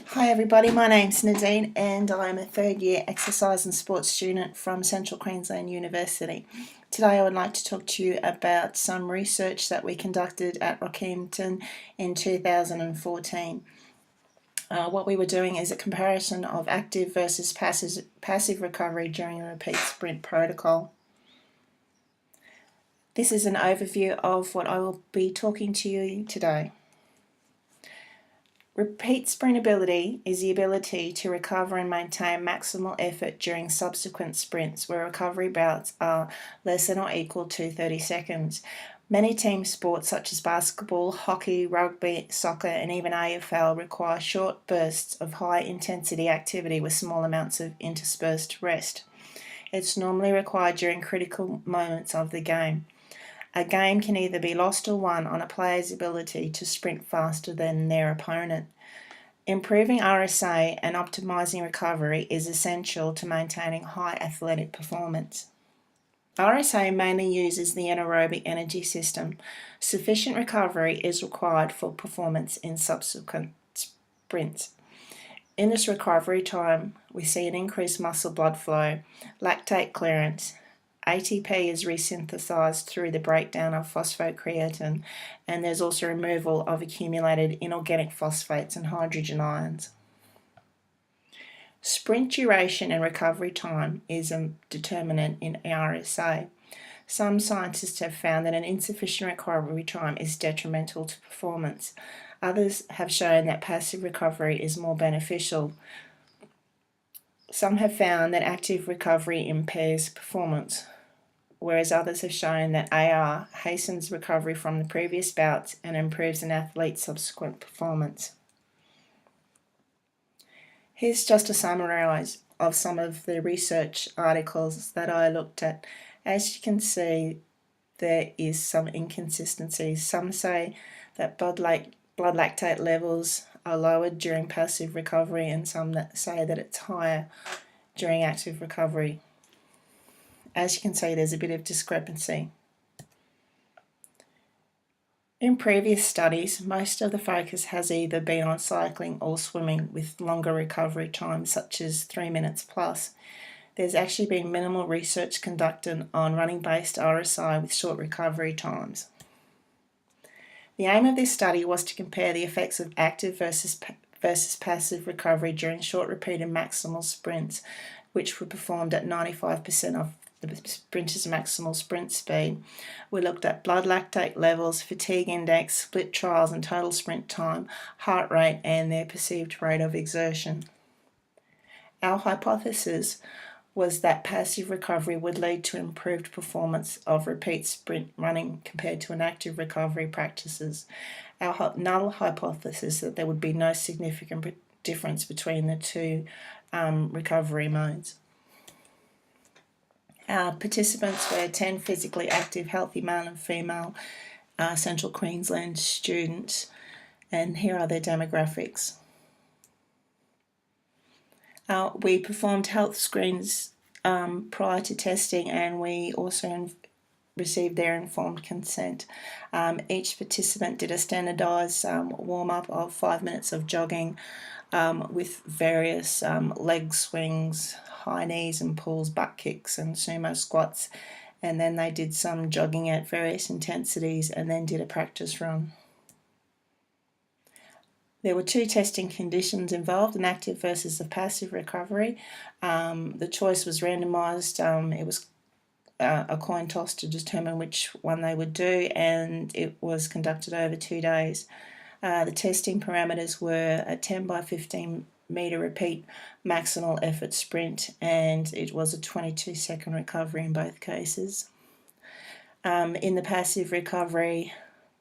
Hi everybody, my name's Nadine and I'm a third year exercise and sports student from Central Queensland University. Today I would like to talk to you about some research that we conducted at Rockhampton in 2014. What we were doing is a comparison of active versus passive recovery during a repeat sprint protocol. This is an overview of what I will be talking to you today. Repeat sprint ability is the ability to recover and maintain maximal effort during subsequent sprints where recovery bouts are less than or equal to 30 seconds. Many team sports such as basketball, hockey, rugby, soccer and even AFL require short bursts of high intensity activity with small amounts of interspersed rest. It's normally required during critical moments of the game. A game can either be lost or won on a player's ability to sprint faster than their opponent. Improving RSA and optimizing recovery is essential to maintaining high athletic performance. RSA mainly uses the anaerobic energy system. Sufficient recovery is required for performance in subsequent sprints. In this recovery time, we see an increased muscle blood flow, lactate clearance, ATP is resynthesized through the breakdown of phosphocreatine, and there's also removal of accumulated inorganic phosphates and hydrogen ions. Sprint duration and recovery time is a determinant in RSA. Some scientists have found that an insufficient recovery time is detrimental to performance. Others have shown that passive recovery is more beneficial. Some have found that active recovery impairs performance, whereas others have shown that AR hastens recovery from the previous bouts and improves an athlete's subsequent performance. Here's just a summary of some of the research articles that I looked at. As you can see, there is some inconsistencies. Some say that blood lactate levels are lowered during passive recovery, and some that say that it's higher during active recovery. As you can see, there's a bit of discrepancy. In previous studies, most of the focus has either been on cycling or swimming with longer recovery times, such as 3 minutes plus. There's actually been minimal research conducted on running-based RSI with short recovery times. The aim of this study was to compare the effects of active versus passive recovery during short repeated maximal sprints, which were performed at 95% of the sprinter's maximal sprint speed. We looked at blood lactate levels, fatigue index, split trials and total sprint time, heart rate and their perceived rate of exertion. Our hypothesis was that passive recovery would lead to improved performance of repeat sprint running compared to inactive recovery practices. Our null hypothesis that there would be no significant difference between the two recovery modes. Our participants were 10 physically active, healthy male and female Central Queensland students, and here are their demographics. We performed health screens prior to testing, and we also received their informed consent. Each participant did a standardised warm-up of 5 minutes of jogging with various leg swings, high knees and pulls, butt kicks and sumo squats, and then they did some jogging at various intensities and then did a practice run. There were two testing conditions involved, an active versus a passive recovery. The choice was randomised. It was a coin toss to determine which one they would do, and it was conducted over 2 days. The testing parameters were a 10 by 15 metre repeat maximal effort sprint, and it was a 22-second recovery in both cases. In the passive recovery,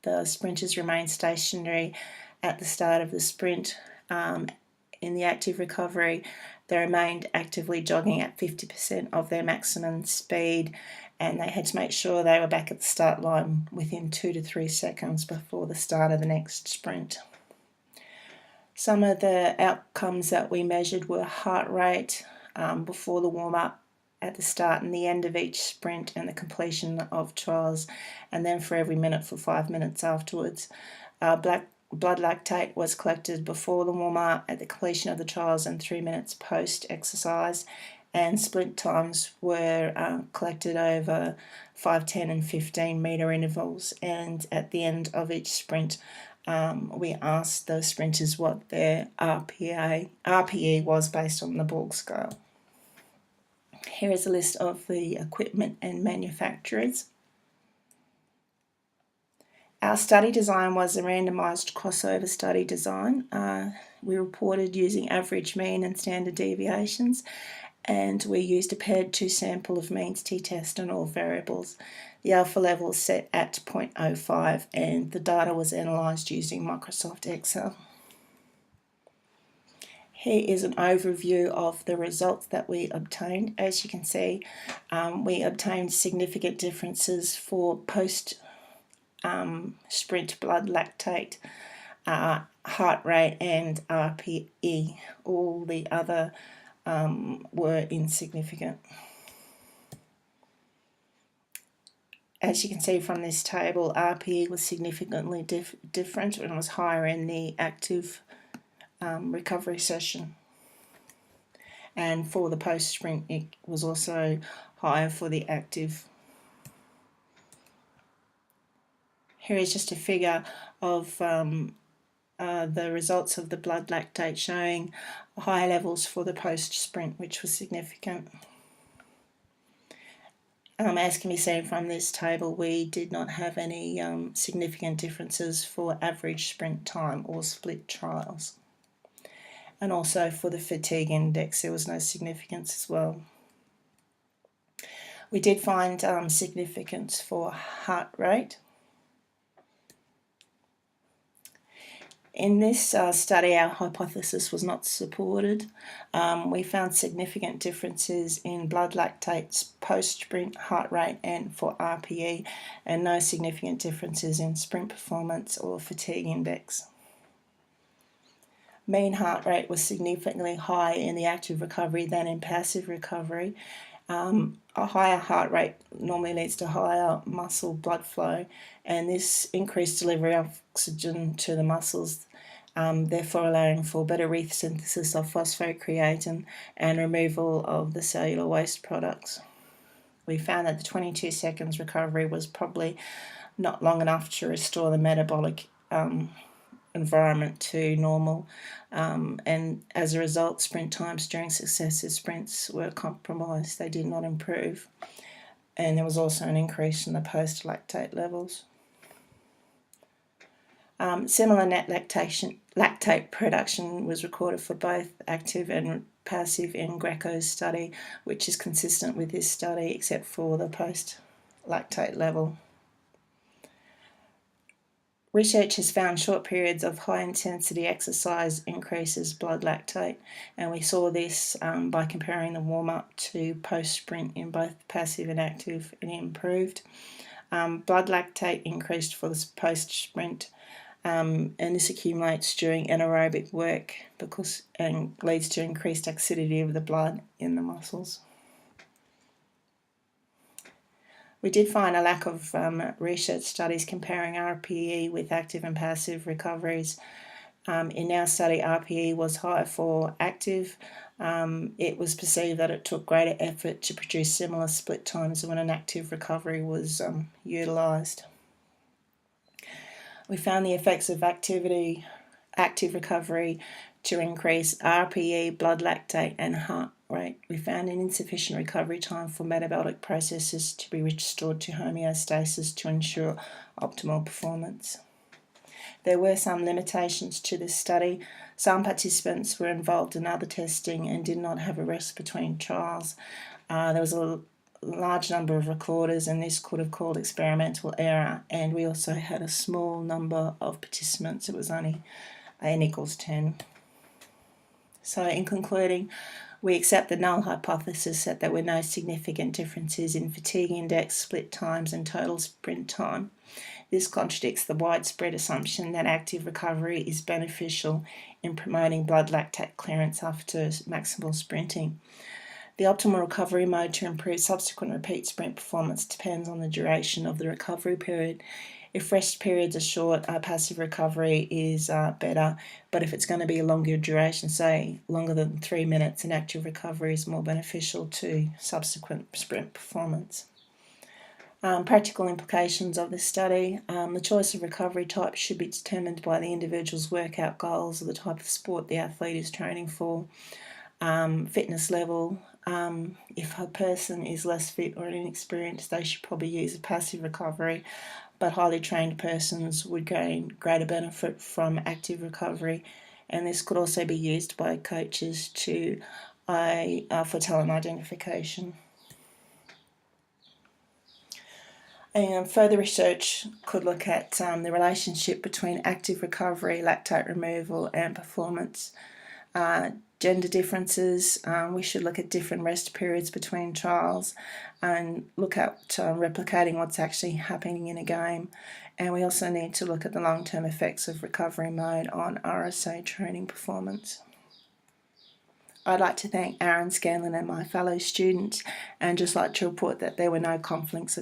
the sprinters remained stationary at the start of the sprint. In the active recovery, they remained actively jogging at 50% of their maximum speed, and they had to make sure they were back at the start line within 2 to 3 seconds before the start of the next sprint. Some of the outcomes that we measured were heart rate before the warm-up, at the start and the end of each sprint, and the completion of trials, and then for every minute for 5 minutes afterwards. Blood blood lactate was collected before the warm-up, at the completion of the trials, and 3 minutes post-exercise, and sprint times were collected over 5, 10 and 15 metre intervals, and at the end of each sprint we asked the sprinters what their RPE was based on the Borg scale. Here is a list of the equipment and manufacturers. Our study design was a randomised crossover study design. We reported using average, mean and standard deviations, and we used a paired 2 sample of means t-test on all variables. The alpha level was set at 0.05 and the data was analysed using Microsoft Excel. Here is an overview of the results that we obtained. As you can see, we obtained significant differences for post-sprint blood lactate, heart rate and RPE. All the other were insignificant. As you can see from this table, RPE was significantly different and was higher in the active recovery session, and for the post-sprint it was also higher for the active. Here is just a figure of the results of the blood lactate, showing higher levels for the post-sprint, which was significant. As can be seen from this table, we did not have any significant differences for average sprint time or split trials. And also for the fatigue index, there was no significance as well. We did find significance for heart rate. In this study, our hypothesis was not supported. We found significant differences in blood lactates, post-sprint heart rate and for RPE, and no significant differences in sprint performance or fatigue index. Mean heart rate was significantly higher in the active recovery than in passive recovery. A higher heart rate normally leads to higher muscle blood flow, and this increased delivery of oxygen to the muscles, therefore allowing for better resynthesis of phosphocreatine and removal of the cellular waste products. We found that the 22 seconds recovery was probably not long enough to restore the metabolic environment to normal, and as a result sprint times during successive sprints were compromised. They did not improve, and there was also an increase in the post-lactate levels. Similar net lactate production was recorded for both active and passive in Greco's study, which is consistent with this study except for the post-lactate level. Researchers found short periods of high-intensity exercise increases blood lactate, and we saw this by comparing the warm-up to post-sprint in both passive and active, and it improved. Blood lactate increased for the post-sprint, and this accumulates during anaerobic work and leads to increased acidity of the blood in the muscles. We did find a lack of research studies comparing RPE with active and passive recoveries. In our study, RPE was higher for active. It was perceived that it took greater effort to produce similar split times when an active recovery was utilised. We found the effects of active recovery to increase RPE, blood lactate and heart rate. We found an insufficient recovery time for metabolic processes to be restored to homeostasis to ensure optimal performance. There were some limitations to this study. Some participants were involved in other testing and did not have a rest between trials. There was a large number of recorders, and this could have caused experimental error, and we also had a small number of participants. It was only n equals 10. So in concluding, we accept the null hypothesis that there were no significant differences in fatigue index, split times and total sprint time. This contradicts the widespread assumption that active recovery is beneficial in promoting blood lactate clearance after maximal sprinting. The optimal recovery mode to improve subsequent repeat sprint performance depends on the duration of the recovery period. If rest periods are short, passive recovery is better, but if it's going to be a longer duration, say longer than 3 minutes, an active recovery is more beneficial to subsequent sprint performance. Practical implications of this study. The choice of recovery type should be determined by the individual's workout goals or the type of sport the athlete is training for. Fitness level. If a person is less fit or inexperienced, they should probably use a passive recovery, but highly trained persons would gain greater benefit from active recovery, and this could also be used by coaches for talent identification. And further research could look at the relationship between active recovery, lactate removal, and performance. Gender differences, we should look at different rest periods between trials and look at replicating what's actually happening in a game. And we also need to look at the long-term effects of recovery mode on RSA training performance. I'd like to thank Aaron Scanlon and my fellow students, and just like to report that there were no conflicts